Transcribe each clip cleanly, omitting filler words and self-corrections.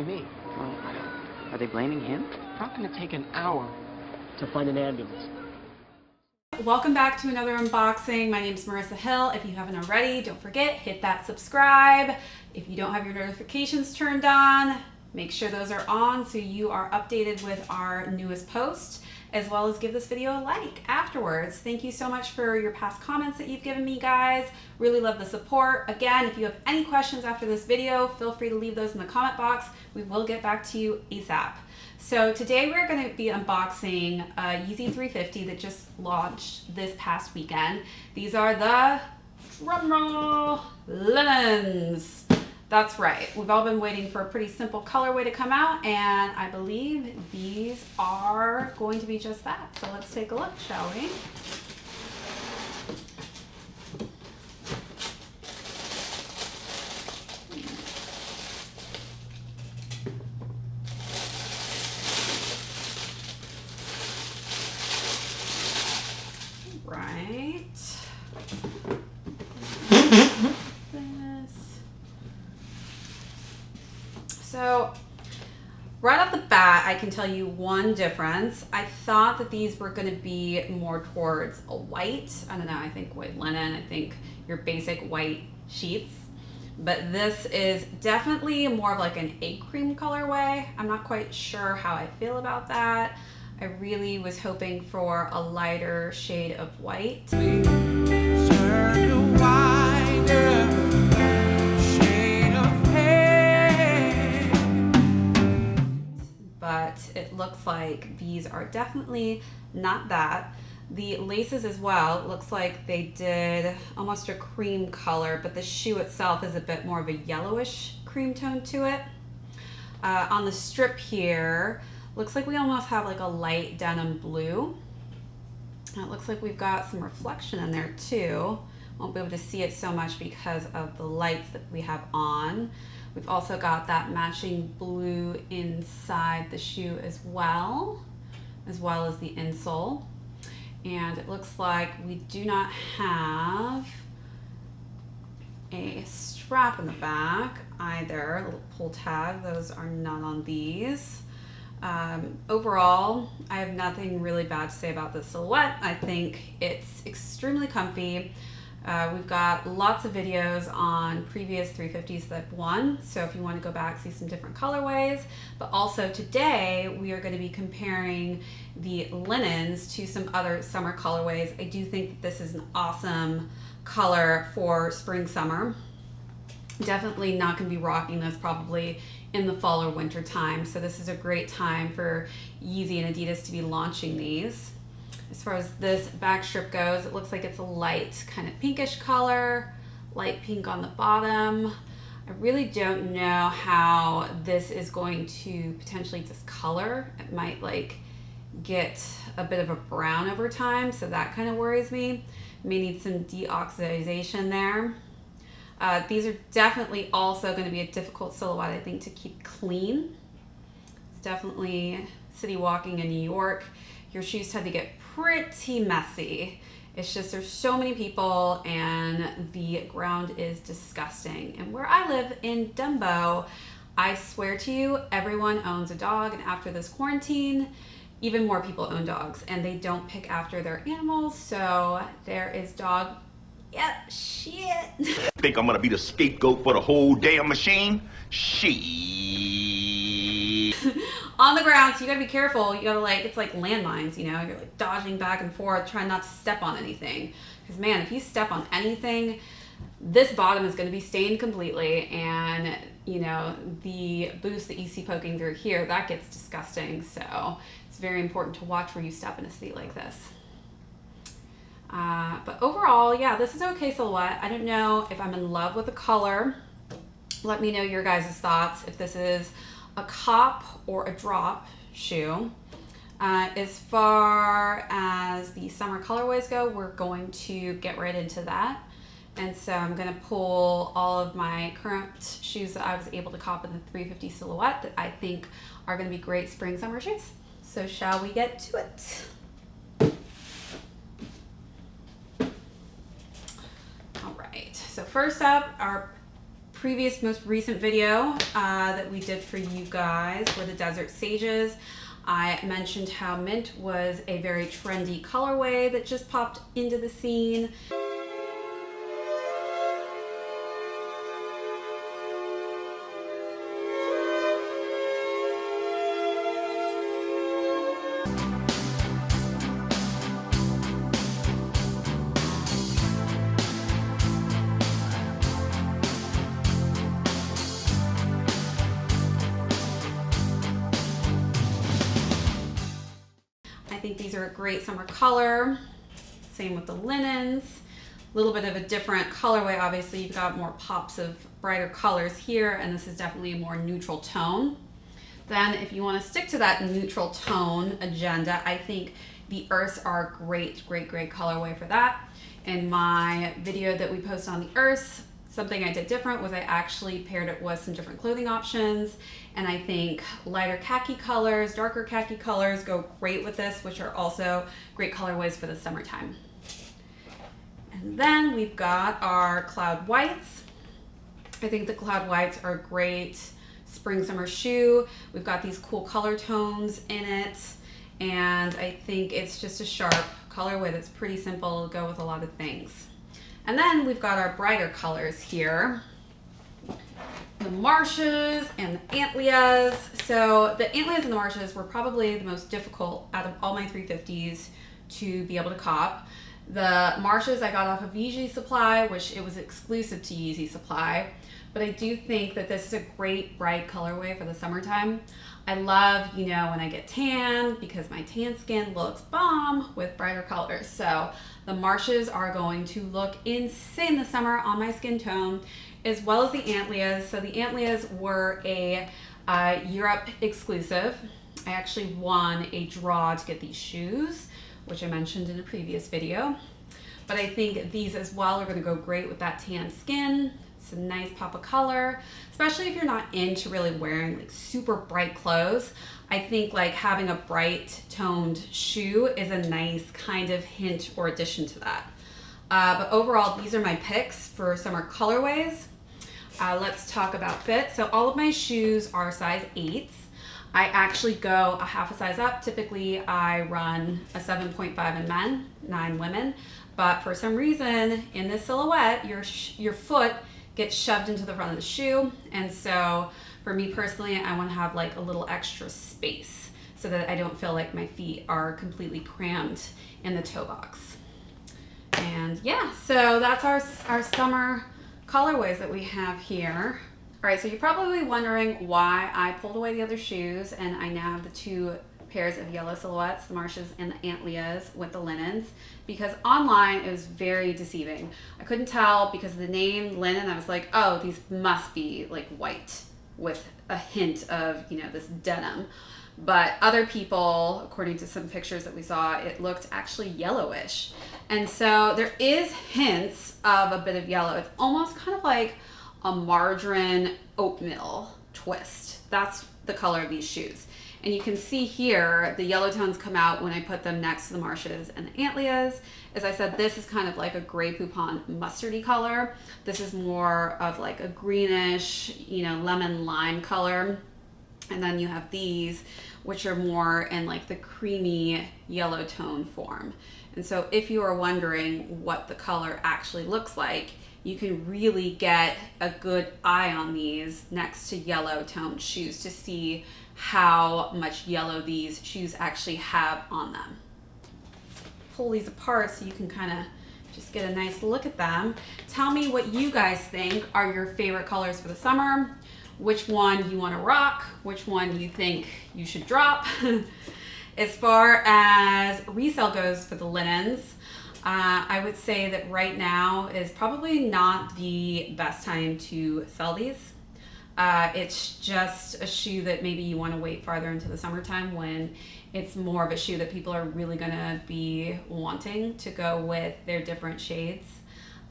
Me. Well, are they blaming him? How can it take an hour to find an ambulance? Welcome back to another unboxing. My name is Marissa Hill. If you haven't already, don't forget, hit that subscribe. If you don't have your notifications turned on, make sure those are on so you are updated with our newest post, as well as give this video a like afterwards. Thank you so much for your past comments that you've given me, guys. Really love the support. Again, if you have any questions after this video, feel free to leave those in the comment box. We will get back to you ASAP. So today we're going to be unboxing a Yeezy 350 that just launched this past weekend. These are the, drumroll, linens. That's right. We've all been waiting for a pretty simple colorway to come out, and I believe these are going to be just that. So let's take a look, shall we? Right. So right off the bat, I can tell you one difference. I thought that these were going to be more towards a white. I don't know, I think white linen, I think your basic white sheets. But this is definitely more of like an egg cream colorway. I'm not quite sure how I feel about that. I really was hoping for a lighter shade of white. But it looks like these are definitely not that. The laces as well, it looks like they did almost a cream color, but the shoe itself is a bit more of a yellowish cream tone to it. On the strip here, looks like we almost have like a light denim blue. And it looks like we've got some reflection in there too. Won't be able to see it so much because of the lights that we have on. We've also got that matching blue inside the shoe as well as the insole. And it looks like we do not have a strap in the back either. Little pull tab, those are not on these. Overall, I have nothing really bad to say about the silhouette. I think it's extremely comfy. We've got lots of videos on previous 350s that I've won, so if you want to go back, see some different colorways. But also today, we are going to be comparing the linens to some other summer colorways. I do think that this is an awesome color for spring, summer. Definitely not going to be rocking this probably in the fall or winter time, so this is a great time for Yeezy and Adidas to be launching these. As far as this back strip goes, it looks like it's a light kind of pinkish color, light pink on the bottom. I really don't know how this is going to potentially discolor. It might like get a bit of a brown over time, so that kind of worries me. May need some deoxidization there. These are definitely also going to be a difficult silhouette, I think, to keep clean. It's definitely city walking in New York. Your shoes tend to get pretty messy. It's just there's so many people and the ground is disgusting. And where I live in Dumbo, I swear to you, everyone owns a dog, and after this quarantine, even more people own dogs and they don't pick after their animals, so there is dog shit. Think I'm gonna be the scapegoat for the whole damn machine? Shit. On the ground, so you gotta be careful. You gotta it's like landmines, you know? You're like dodging back and forth, trying not to step on anything. Because man, if you step on anything, this bottom is gonna be stained completely, and you know, the boost that you see poking through here, that gets disgusting. So it's very important to watch where you step in a city like this. But overall, yeah, this is okay silhouette. I don't know if I'm in love with the color. Let me know your guys' thoughts if this is a cop or a drop shoe. As far as the summer colorways go, we're going to get right into that. And so I'm gonna pull all of my current shoes that I was able to cop in the 350 silhouette that I think are gonna be great spring, summer shoes. So shall we get to it? All right, so first up, our previous, most recent video that we did for you guys were the Desert Sages. I mentioned how mint was a very trendy colorway that just popped into the scene. I think these are a great summer color. Same with the linens. A little bit of a different colorway. Obviously, you've got more pops of brighter colors here, and this is definitely a more neutral tone. Then if you want to stick to that neutral tone agenda, I think the Earths are a great colorway for that. In my video that we posted on the Earths, something I did different was I actually paired it with some different clothing options, and I think lighter khaki colors, darker khaki colors go great with this, which are also great colorways for the summertime. And then we've got our Cloud Whites. I think the Cloud Whites are a great spring summer shoe. We've got these cool color tones in it, and I think it's just a sharp colorway that's pretty simple to go with a lot of things. And then we've got our brighter colors here. The Marshes and the Antlias. So the Antlias and the Marshes were probably the most difficult out of all my 350s to be able to cop. The Marshes I got off of YeezySupply, which it was exclusive to YeezySupply. But I do think that this is a great bright colorway for the summertime. I love, you know, when I get tan, because my tan skin looks bomb with brighter colors. So the Marshes are going to look insane this summer on my skin tone, as well as the Antlias. So the Antlias were a Europe exclusive. I actually won a draw to get these shoes, which I mentioned in a previous video. But I think these as well are going to go great with that tan skin. It's a nice pop of color, especially if you're not into really wearing like super bright clothes. I think like having a bright toned shoe is a nice kind of hint or addition to that. But overall, these are my picks for summer colorways. Let's talk about fit. So all of my shoes are size 8s. I actually go a half a size up. Typically I run a 7.5 in men, 9 women. But for some reason in this silhouette, your foot gets shoved into the front of the shoe. And so for me personally, I want to have like a little extra space so that I don't feel like my feet are completely crammed in the toe box. And yeah, so that's our summer colorways that we have here. All right, so you're probably wondering why I pulled away the other shoes and I now have the 2 pairs of yellow silhouettes, the Marshes and the Antlias with the linens, because online it was very deceiving. I couldn't tell because of the name linen. I was like, oh, these must be like white with a hint of, you know, this denim. But other people, according to some pictures that we saw, it looked actually yellowish. And so there is hints of a bit of yellow. It's almost kind of like a margarine oatmeal twist. That's the color of these shoes. And you can see here, the yellow tones come out when I put them next to the Marshes and the Antlias. As I said, this is kind of like a Grey Poupon mustardy color. This is more of like a greenish, you know, lemon lime color. And then you have these, which are more in like the creamy yellow tone form. And so if you are wondering what the color actually looks like, you can really get a good eye on these next to yellow toned shoes to see how much yellow these shoes actually have on them. Pull these apart so you can kind of just get a nice look at them. Tell me what you guys think are your favorite colors for the summer, which one you want to rock, which one you think you should drop. As far as resale goes for the linens, I would say that right now is probably not the best time to sell these. It's just a shoe that maybe you want to wait farther into the summertime when it's more of a shoe that people are really going to be wanting to go with their different shades.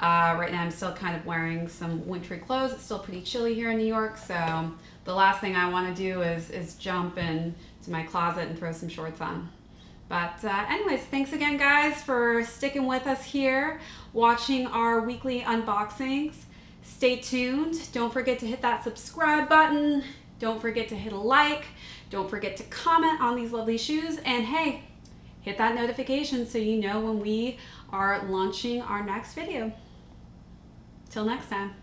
Right now I'm still kind of wearing some wintry clothes. It's still pretty chilly here in New York, so the last thing I want to do is jump into my closet and throw some shorts on. But anyways, thanks again guys for sticking with us here, watching our weekly unboxings. Stay tuned. Don't forget to hit that subscribe button. Don't forget to hit a like. Don't forget to comment on these lovely shoes. And hey, hit that notification so you know when we are launching our next video. Till next time.